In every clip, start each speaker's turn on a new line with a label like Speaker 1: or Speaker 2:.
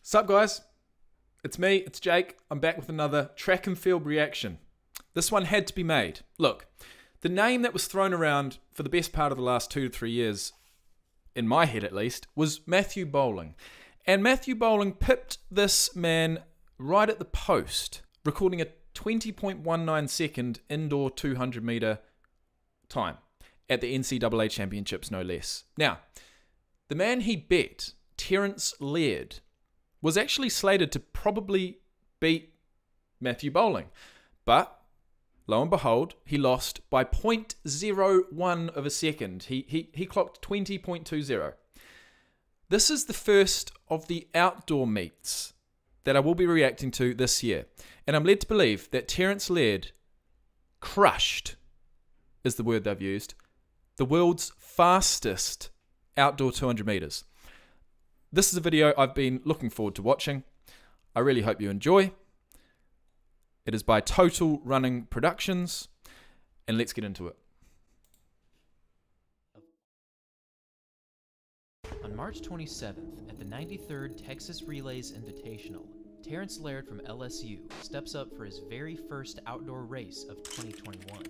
Speaker 1: Sup guys, it's me, it's Jake. I'm back with another track and field reaction. This one had to be made. Look, the name that was thrown around for the best part of the last 2 to 3 years, in my head at least, was Matthew Bowling. And Matthew Bowling pipped this man right at the post, recording a 20.19 second indoor 200 meter time at the NCAA Championships, no less. Now, the man he bet, Terrance LAIRD, was actually slated to probably beat Matthew Bowling. But, lo and behold, he lost by 0.01 of a second. He clocked 20.20. This is the first of the outdoor meets that I will be reacting to this year. And I'm led to believe that Terrance LAIRD crushed, is the word they've used, the world's fastest outdoor 200 meters. This is a video I've been looking forward to watching. I really hope you enjoy. It is by Total Running Productions, and let's get into it.
Speaker 2: On March 27th, at the 93rd Texas Relays Invitational, Terrance LAIRD from LSU steps up for his very first outdoor race of 2021.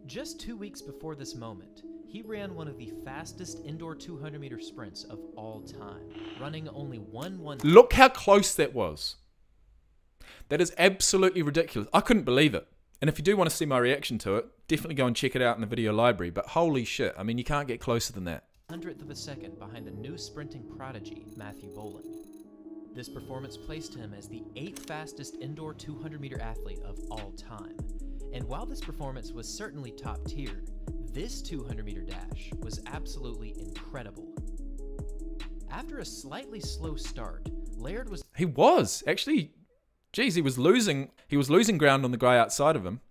Speaker 2: Just 2 weeks before this moment, he ran one of the fastest indoor 200-meter sprints of all time, running only one.
Speaker 1: Look how close that was. That is absolutely ridiculous. I couldn't believe it. And if you do want to see my reaction to it, definitely go and check it out in the video library. But holy shit, I mean, you can't get closer than that.
Speaker 2: 100th of a second behind the new sprinting prodigy, Matthew Bowling. This performance placed him as the 8th fastest indoor 200-meter athlete of all time. And while this performance was certainly top tier, this 200-meter dash was absolutely incredible. After a slightly slow start, LAIRD was...
Speaker 1: He was actually, geez, he was losing ground on the guy outside of him,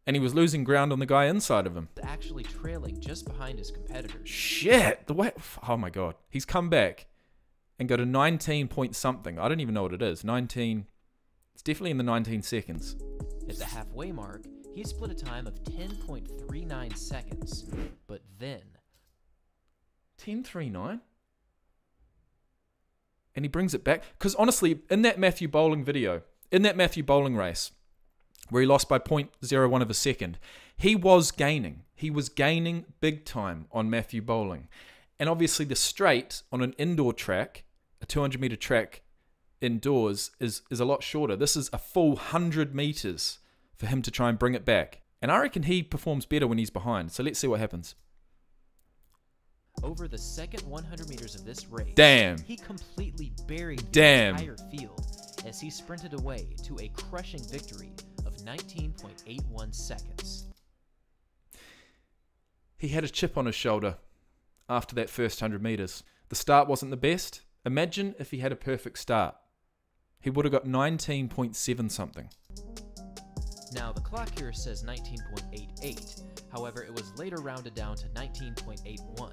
Speaker 1: and he was losing ground on the guy inside of him.
Speaker 2: Actually trailing just behind his competitors.
Speaker 1: Shit, the way, oh my god, he's come back and got a 19 point something. I don't even know what it is. 19. It's definitely in the 19 seconds.
Speaker 2: At the halfway mark, he split a time of 10.39 seconds, but then...
Speaker 1: 10.39? And he brings it back. Because honestly, in that Matthew Bowling video, in that Matthew Bowling race, where he lost by 0.01 of a second, he was gaining. He was gaining big time on Matthew Bowling. And obviously the straight on an indoor track, a 200-meter track indoors, is a lot shorter. This is a full 100 meters for him to try and bring it back. And I reckon he performs better when he's behind. So let's see what happens.
Speaker 2: Over the second 100 meters of this race,
Speaker 1: damn,
Speaker 2: he completely buried the entire field as he sprinted away to a crushing victory of 19.81 seconds.
Speaker 1: He had a chip on his shoulder after that first 100 meters. The start wasn't the best. Imagine if he had a perfect start. He would have got 19.7 something.
Speaker 2: Now, the clock here says 19.88, however, it was later rounded down to 19.81.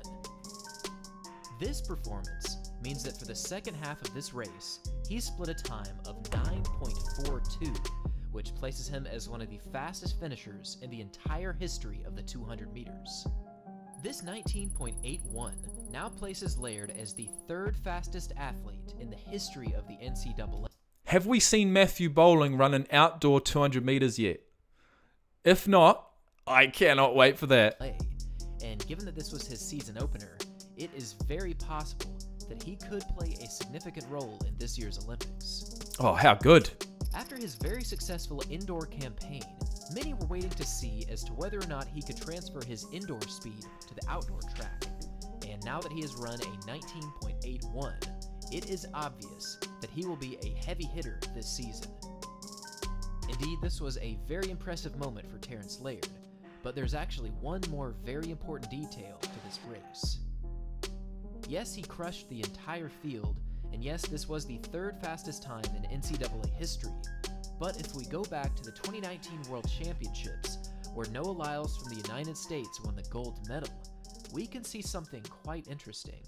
Speaker 2: This performance means that for the second half of this race, he split a time of 9.42, which places him as one of the fastest finishers in the entire history of the 200 meters. This 19.81 now places LAIRD as the 3rd fastest athlete in the history of the NCAA.
Speaker 1: Have we seen Matthew Bowling run an outdoor 200 meters yet? If not, I cannot wait for that.
Speaker 2: And given that this was his season opener, it is very possible that he could play a significant role in this year's Olympics.
Speaker 1: Oh, how good.
Speaker 2: After his very successful indoor campaign, many were waiting to see as to whether or not he could transfer his indoor speed to the outdoor track. And now that he has run a 19.81, it is obvious that he will be a heavy hitter this season. Indeed, this was a very impressive moment for Terrance LAIRD, but there's actually one more very important detail to this race. Yes, he crushed the entire field, and yes, this was the 3rd fastest time in NCAA history, but if we go back to the 2019 World Championships, where Noah Lyles from the United States won the gold medal, we can see something quite interesting.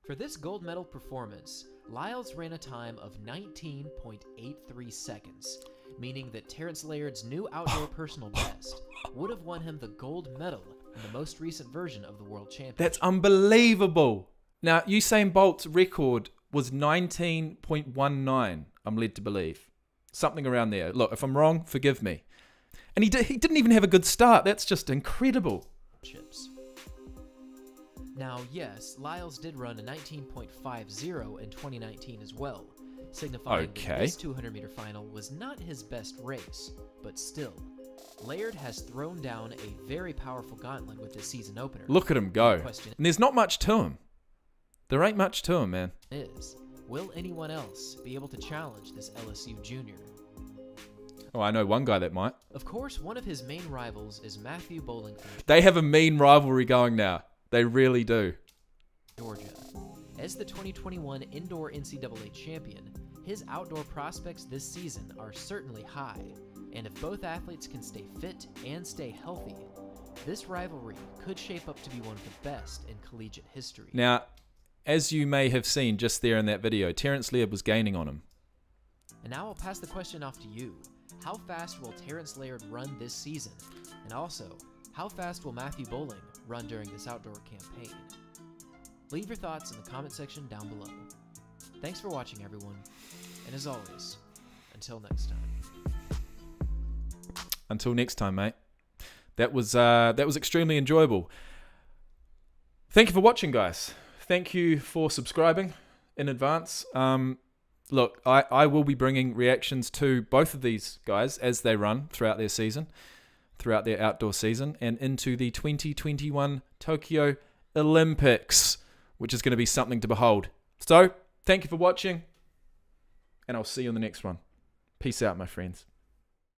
Speaker 2: For this gold medal performance, Lyles ran a time of 19.83 seconds, meaning that Terrance LAIRD's new outdoor personal best would have won him the gold medal in the most recent version of the World Championship.
Speaker 1: That's unbelievable. Now, Usain Bolt's record was 19.19, I'm led to believe. Something around there. Look, if I'm wrong, forgive me. And he didn't even have a good start. That's just incredible.
Speaker 2: Chips. Now, yes, Lyles did run a 19.50 in 2019 as well, signifying that this 200-meter final was not his best race, but still, Laird has thrown down a very powerful gauntlet with his season opener.
Speaker 1: Look at him go. And there's not much to him. There ain't much to him, man.
Speaker 2: Will anyone else be able to challenge this LSU junior?
Speaker 1: Oh, I know one guy that might.
Speaker 2: Of course, one of his main rivals is Matthew Bowling from
Speaker 1: They have a mean rivalry going now. They really do.
Speaker 2: Georgia. As the 2021 indoor NCAA champion, his outdoor prospects this season are certainly high, and if both athletes can stay fit and stay healthy, this rivalry could shape up to be one of the best in collegiate history.
Speaker 1: Now, as you may have seen just there in that video, Terrance Laird was gaining on him.
Speaker 2: And now I'll pass the question off to you. How fast will Terrance Laird run this season? And also, how fast will Matthew Bowling run during this outdoor campaign? Leave your thoughts in the comment section down below. Thanks for watching, everyone. And as always, until next time.
Speaker 1: Until next time, mate. That was extremely enjoyable. Thank you for watching, guys. Thank you for subscribing in advance. Look, I will be bringing reactions to both of these guys as they run throughout their season, throughout their outdoor season, and into the 2021 Tokyo Olympics, which is going to be something to behold. So, thank you for watching, and I'll see you on the next one. Peace out, my friends.